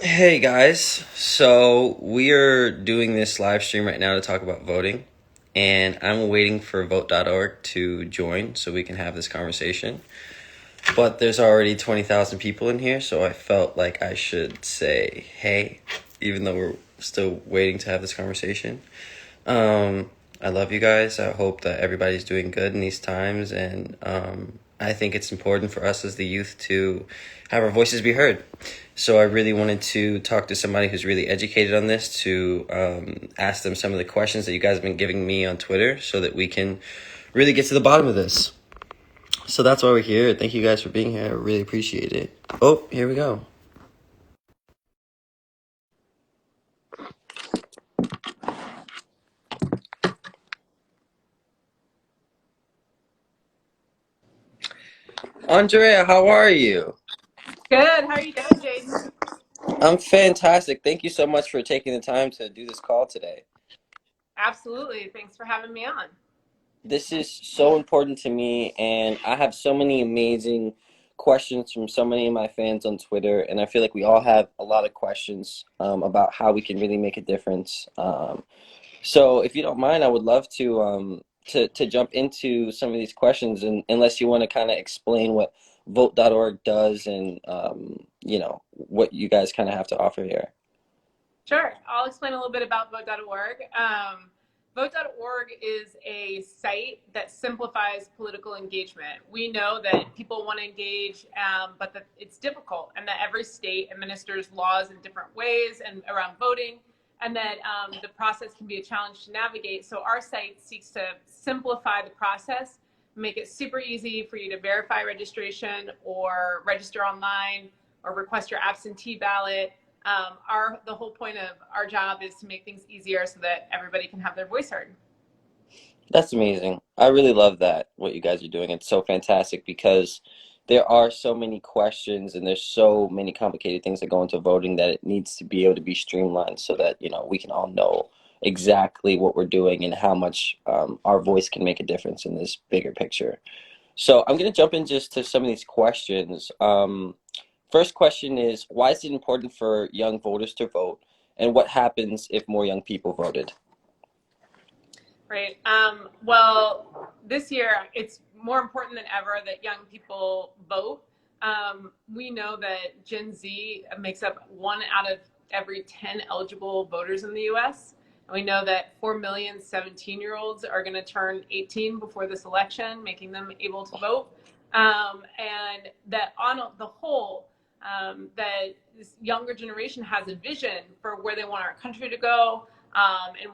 Hey guys, so we are doing this live stream right now to talk about voting, and I'm waiting for vote.org to join so we can have this conversation. But there's already 20,000 people in here, so I felt like I should say hey, even though we're still waiting to have this conversation. I love you guys. I hope that everybody's doing good in these times, and I think it's important for us as the youth to have our voices be heard. So I really wanted to talk to somebody who's really educated on this to ask them some of the questions that you guys have been giving me on Twitter so that we can really get to the bottom of this. So that's why we're here. Thank you guys for being here. I really appreciate it. Oh, here we go. Andrea, how are you? Good. How are you doing, Jaden? I'm fantastic. Thank you so much for taking the time to do this call today. Absolutely. Thanks for having me on. This is so important to me, and I have so many amazing questions from so many of my fans on Twitter, and I feel like we all have a lot of questions about how we can really make a difference. So, if you don't mind, I would love to to jump into some of these questions, and unless you want to kind of explain what vote.org does and what you guys kind of have to offer here. Sure. I'll explain a little bit about vote.org. Vote.org is a site that simplifies political engagement. We know that people want to engage, but that it's difficult, and that every state administers laws in different ways and around voting, and that the process can be a challenge to navigate. So our site seeks to simplify the process, make it super easy for you to verify registration or register online or request your absentee ballot. The whole point of our job is to make things easier so that everybody can have their voice heard. That's amazing. I really love that, what you guys are doing. It's so fantastic because there are so many questions and there's so many complicated things that go into voting that it needs to be able to be streamlined so that, we can all know exactly what we're doing and how much our voice can make a difference in this bigger picture. So I'm going to jump in just to some of these questions. First question is, why is it important for young voters to vote? And what happens if more young people voted? Right. Well, this year it's more important than ever that young people vote. We know that Gen Z makes up 1 out of every 10 eligible voters in the US. And we know that 4 million 17-year-olds are going to turn 18 before this election, making them able to vote. And that on the whole, that this younger generation has a vision for where they want our country to go, and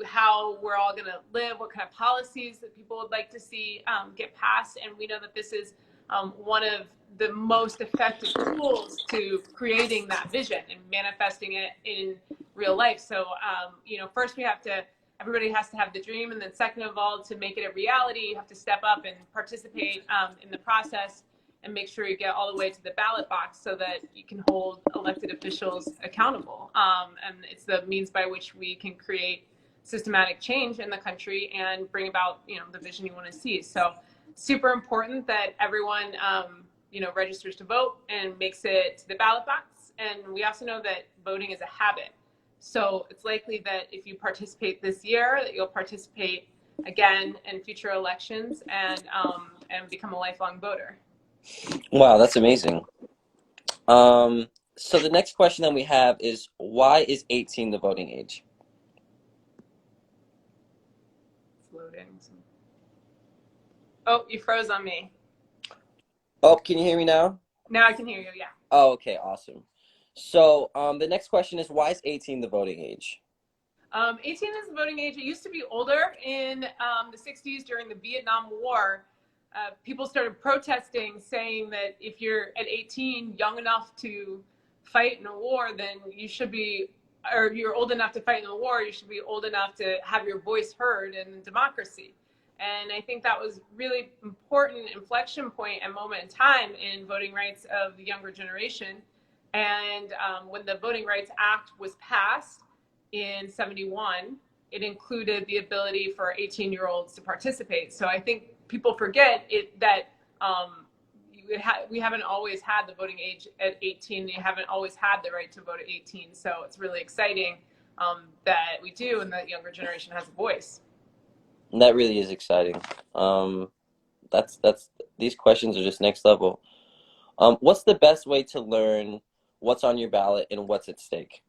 how we're all going to live, what kind of policies that people would like to see get passed. And we know that this is one of the most effective tools to creating that vision and manifesting it in real life. So, first everybody has to have the dream. And then second of all, to make it a reality, you have to step up and participate in the process and make sure you get all the way to the ballot box so that you can hold elected officials accountable. And it's the means by which we can create systematic change in the country and bring about the vision you want to see. So super important that everyone registers to vote and makes it to the ballot box. And we also know that voting is a habit, so it's likely that if you participate this year that you'll participate again in future elections and become a lifelong voter. Wow, that's amazing. So the next question that we have is, why is 18 the voting age? It's loading. Oh, you froze on me. Oh, can you hear me now? Now I can hear you. Yeah. Oh, okay, awesome. So the next question is, why is 18 the voting age? 18 is the voting age. It used to be older in the 60s during the Vietnam War. People started protesting, saying that if you're at 18, young enough to fight in a war, then you should be, or you're old enough to fight in a war, you should be old enough to have your voice heard in democracy. And I think that was really important inflection point and moment in time in voting rights of the younger generation. And when the Voting Rights Act was passed in 71, it included the ability for 18-year-olds to participate. So I think people forget that we haven't always had the voting age at 18. You haven't always had the right to vote at 18. So it's really exciting that we do, and that younger generation has a voice. That really is exciting. That's these questions are just next level. What's the best way to learn what's on your ballot and what's at stake?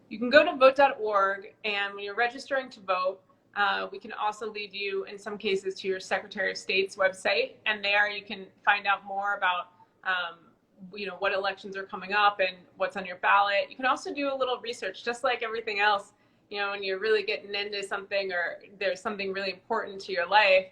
You can go to vote.org, and when you're registering to vote, we can also lead you, in some cases, to your Secretary of State's website, and there you can find out more about what elections are coming up and what's on your ballot. You can also do a little research, just like everything else. When you're really getting into something, or there's something really important to your life,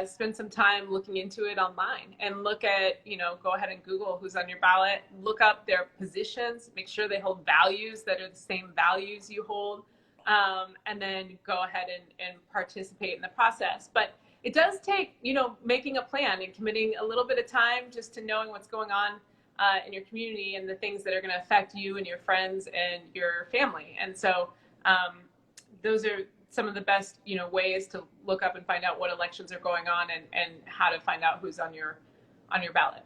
spend some time looking into it online, and look at, go ahead and Google who's on your ballot, look up their positions, make sure they hold values that are the same values you hold, and then go ahead and participate in the process. But it does take, making a plan and committing a little bit of time just to knowing what's going on in your community and the things that are going to affect you and your friends and your family. And so those are some of the best, ways to look up and find out what elections are going on, and how to find out who's on your ballot.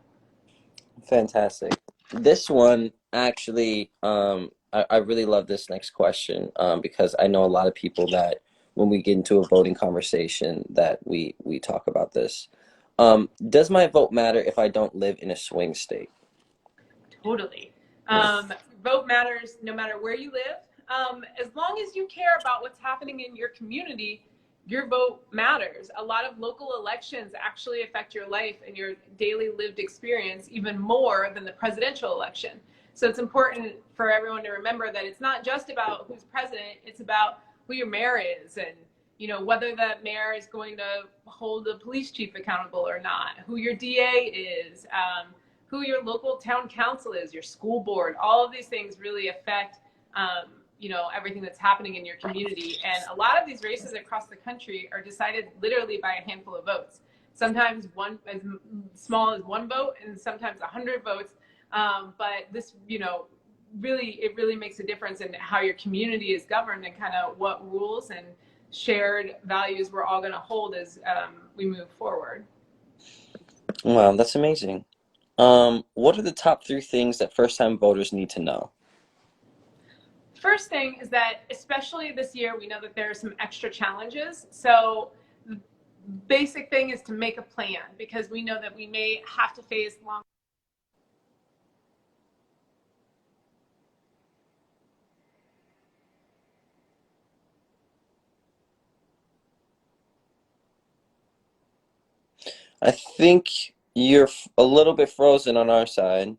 Fantastic. This one actually, I really love this next question because I know a lot of people that when we get into a voting conversation that we talk about this. Does my vote matter if I don't live in a swing state? Totally. Vote matters no matter where you live. As long as you care about what's happening in your community, your vote matters. A lot of local elections actually affect your life and your daily lived experience even more than the presidential election. So it's important for everyone to remember that it's not just about who's president, it's about who your mayor is, and whether that mayor is going to hold the police chief accountable or not, who your DA is, who your local town council is, your school board. All of these things really affect everything that's happening in your community. And a lot of these races across the country are decided literally by a handful of votes. Sometimes one as small as one vote, and sometimes 100 votes. But this, it really makes a difference in how your community is governed, and kind of what rules and shared values we're all going to hold as we move forward. Wow, that's amazing. What are the top 3 things that first-time voters need to know? First thing is that, especially this year, we know that there are some extra challenges. So the basic thing is to make a plan, because we know that we may have to face long. I think you're a little bit frozen on our side.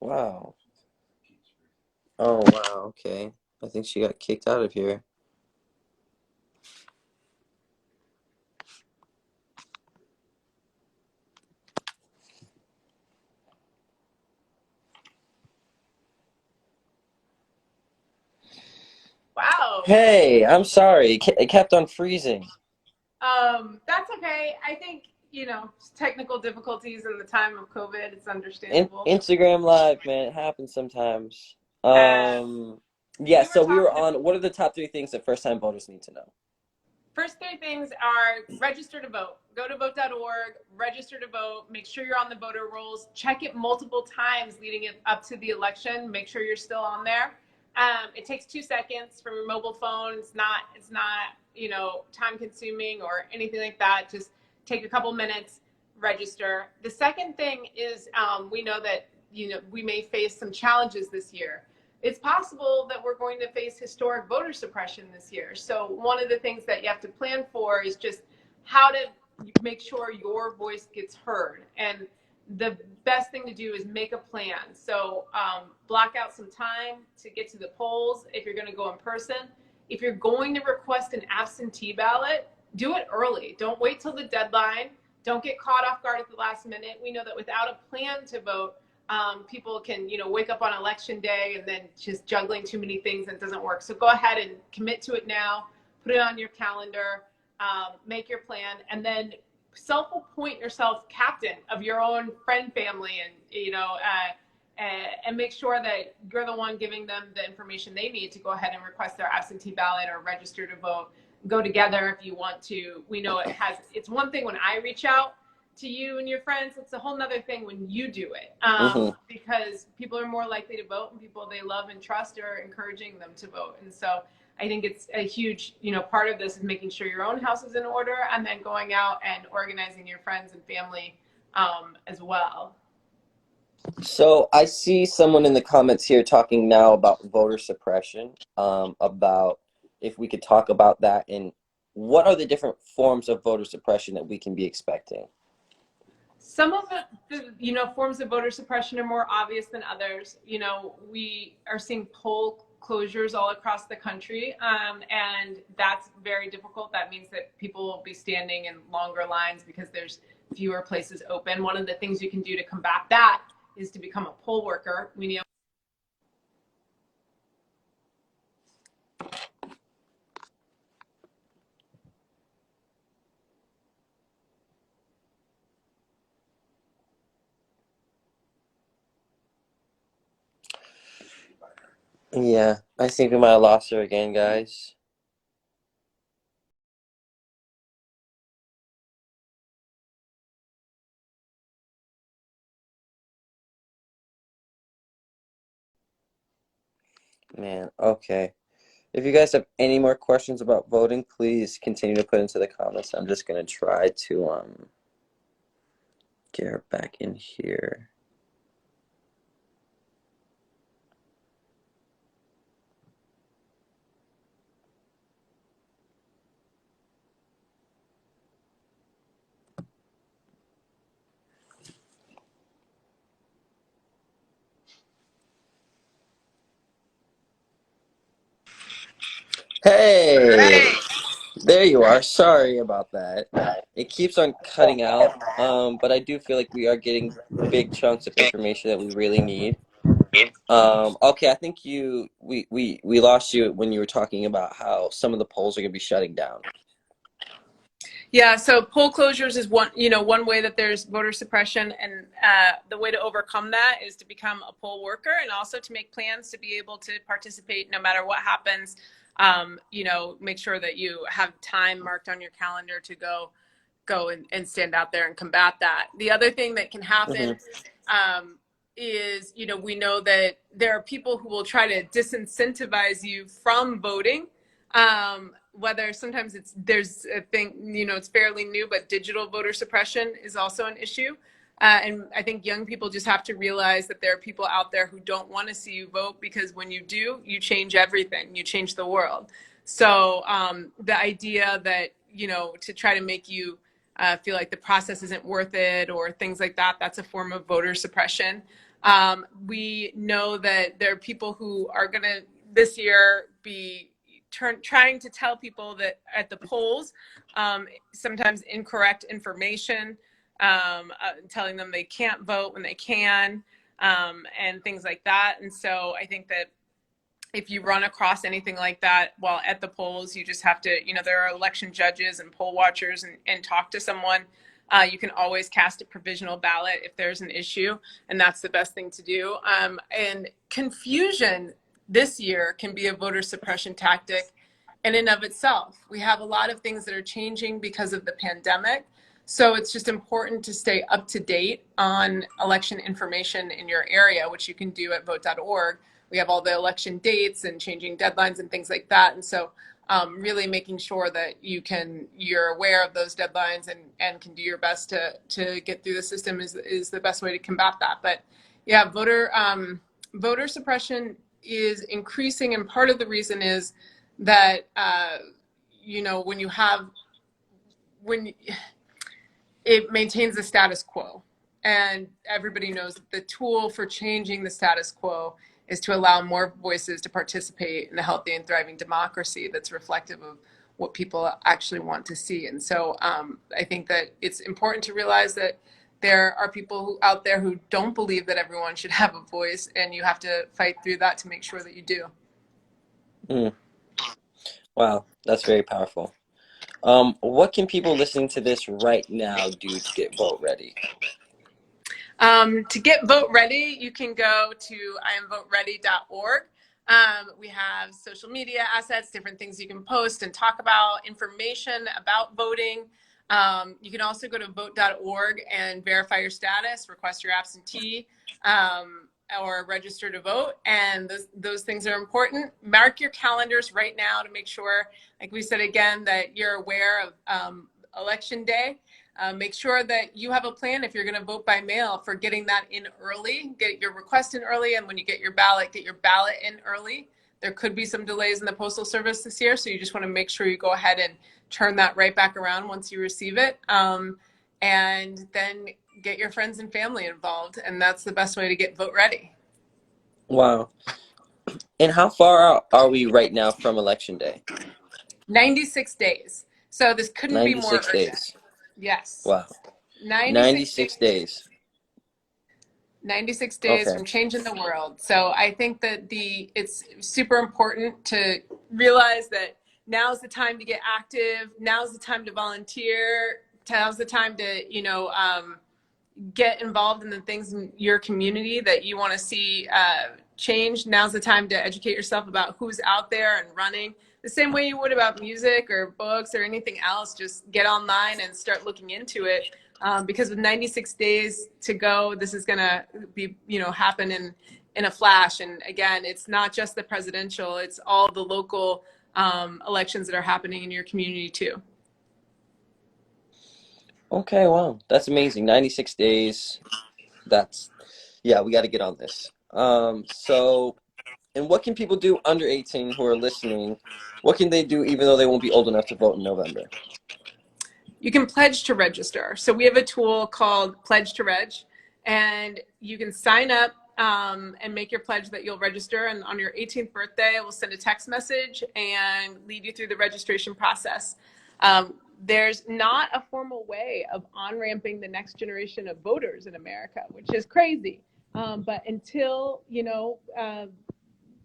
Wow. Oh, wow. Okay. I think she got kicked out of here. Wow. Hey, I'm sorry. It kept on freezing. That's okay. I think, technical difficulties in the time of COVID, it's understandable. Instagram Live, man, it happens sometimes. Uh, Yeah, we were so we were talking on, what are the top 3 things that first-time voters need to know? First 3 things are: register to vote. Go to vote.org, register to vote, make sure you're on the voter rolls, check it multiple times leading it up to the election, make sure you're still on there. It takes 2 seconds from your mobile phone. It's not, time consuming or anything like that. Just take a couple minutes, register. The second thing is, we know that, we may face some challenges this year. It's possible that we're going to face historic voter suppression this year. So one of the things that you have to plan for is just how to make sure your voice gets heard. And the best thing to do is make a plan. So block out some time to get to the polls if you're going to go in person. If you're going to request an absentee ballot, do it early. Don't wait till the deadline. Don't get caught off guard at the last minute. We know that without a plan to vote, people can, wake up on election day and then just juggling too many things, and it doesn't work. So go ahead and commit to it now. Put it on your calendar. Make your plan, and then self-appoint yourself captain of your own friend family, and and make sure that you're the one giving them the information they need to go ahead and request their absentee ballot or register to vote. Go together if you want to. We know it's one thing when I reach out to you and your friends. It's a whole nother thing when you do it, because people are more likely to vote, and people they love and trust are encouraging them to vote. And so I think it's a huge, part of this is making sure your own house is in order, and then going out and organizing your friends and family as well. So I see someone in the comments here talking now about voter suppression, about if we could talk about that and what are the different forms of voter suppression that we can be expecting? Some of the forms of voter suppression are more obvious than others. We are seeing poll closures all across the country, and that's very difficult. That means that people will be standing in longer lines because there's fewer places open. One of the things you can do to combat that is to become a poll worker. We know. Yeah, I think we might have lost her again, guys. Man, okay. If you guys have any more questions about voting, please continue to put into the comments. I'm just gonna try to get her back in here. Hey, there you are. Sorry about that. It keeps on cutting out, but I do feel like we are getting big chunks of information that we really need. Okay, I think we lost you when you were talking about how some of the polls are going to be shutting down. Yeah, so poll closures is one way that there's voter suppression, and the way to overcome that is to become a poll worker, and also to make plans to be able to participate no matter what happens. Make sure that you have time marked on your calendar to go and stand out there and combat that. The other thing that can happen is, we know that there are people who will try to disincentivize you from voting. Whether sometimes there's a thing, it's fairly new, but digital voter suppression is also an issue. And I think young people just have to realize that there are people out there who don't want to see you vote, because when you do, you change everything. You change the world. So the idea that, to try to make you feel like the process isn't worth it or things like that, that's a form of voter suppression. We know that there are people who are going to this year be trying to tell people that at the polls, sometimes incorrect information, telling them they can't vote when they can, and things like that. And so I think that if you run across anything like that while at the polls, you just have to, there are election judges and poll watchers, and talk to someone. You can always cast a provisional ballot if there's an issue, and that's the best thing to do. And confusion this year can be a voter suppression tactic in and of itself. We have a lot of things that are changing because of the pandemic. So it's just important to stay up to date on election information in your area, which you can do at vote.org. We have all the election dates and changing deadlines and things like that. And so really making sure that you're aware of those deadlines and can do your best to get through the system is the best way to combat that. But yeah, voter suppression is increasing, and part of the reason is that when it maintains the status quo, and everybody knows that the tool for changing the status quo is to allow more voices to participate in a healthy and thriving democracy that's reflective of what people actually want to see. And so I think that it's important to realize that there are people out there who don't believe that everyone should have a voice, and you have to fight through that to make sure that you do. Wow, that's very powerful. What can people listening to this right now do to get vote ready? To get vote ready, you can go to iamvoteready.org. We have social media assets, different things you can post and talk about, information about voting. You can also go to vote.org and verify your status, request your absentee, or register to vote. And those things are important. Mark your calendars right now to make sure, like we said again, that you're aware of election day. Make sure that you have a plan if you're going to vote by mail for getting that in early. Get your request in early, and when you get your ballot in early. There could be some delays in the Postal Service this year, so you just want to make sure you go ahead and turn that right back around once you receive it. And then get your friends and family involved, and that's the best way to get vote ready. Wow. And how far out are we right now from Election Day? 96 days. So this couldn't be more 96 urgent. days. Yes. Wow. 96 days. 96 days Okay. from changing the world. So I think that it's super important to realize that now's the time to get active. Now's the time to volunteer. Now's the time to, get involved in the things in your community that you want to see change. Now's the time to educate yourself about who's out there and running. The same way you would about music or books or anything else, just get online and start looking into it. Because with 96 days to go, this is going to be, happen in a flash. And again, it's not just the presidential, it's all the local elections that are happening in your community too. Okay, wow. That's amazing. 96 days. Yeah, we got to get on this. And what can people do under 18 who are listening? What can they do even though they won't be old enough to vote in November? You can pledge to register. So we have a tool called Pledge to Reg, and you can sign up and make your pledge that you'll register. And on your 18th birthday, we'll send a text message and lead you through the registration process. There's not a formal way of on-ramping the next generation of voters in America, which is crazy. But until,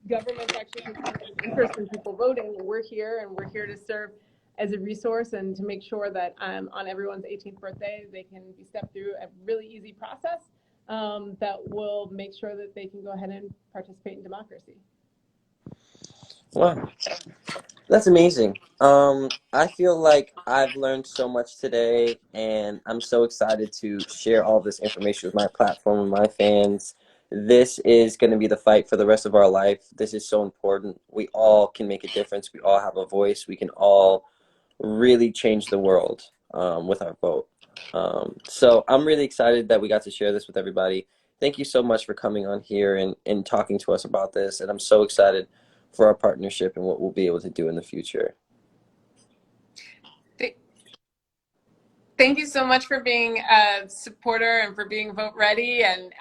governments actually can have an interest in people voting, we're here, and we're here to serve as a resource and to make sure that on everyone's 18th birthday, they can be stepped through a really easy process that will make sure that they can go ahead and participate in democracy. Wow. That's amazing. I feel like I've learned so much today, and I'm so excited to share all this information with my platform and my fans. This is going to be the fight for the rest of our life. This is so important. We all can make a difference. We all have a voice. We can all really change the world with our vote. So I'm really excited that we got to share this with everybody. Thank you so much for coming on here and talking to us about this, and I'm so excited for our partnership and what we'll be able to do in the future. Thank you so much for being a supporter and for being vote ready and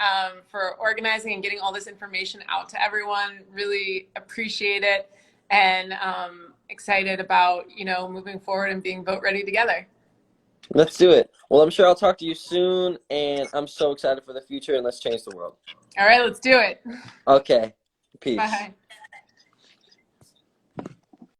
for organizing and getting all this information out to everyone. Really appreciate it, and excited about moving forward and being vote ready together. Let's do it. Well, I'm sure I'll talk to you soon, and I'm so excited for the future, and let's change the world. All right, let's do it. Okay. Peace. Bye.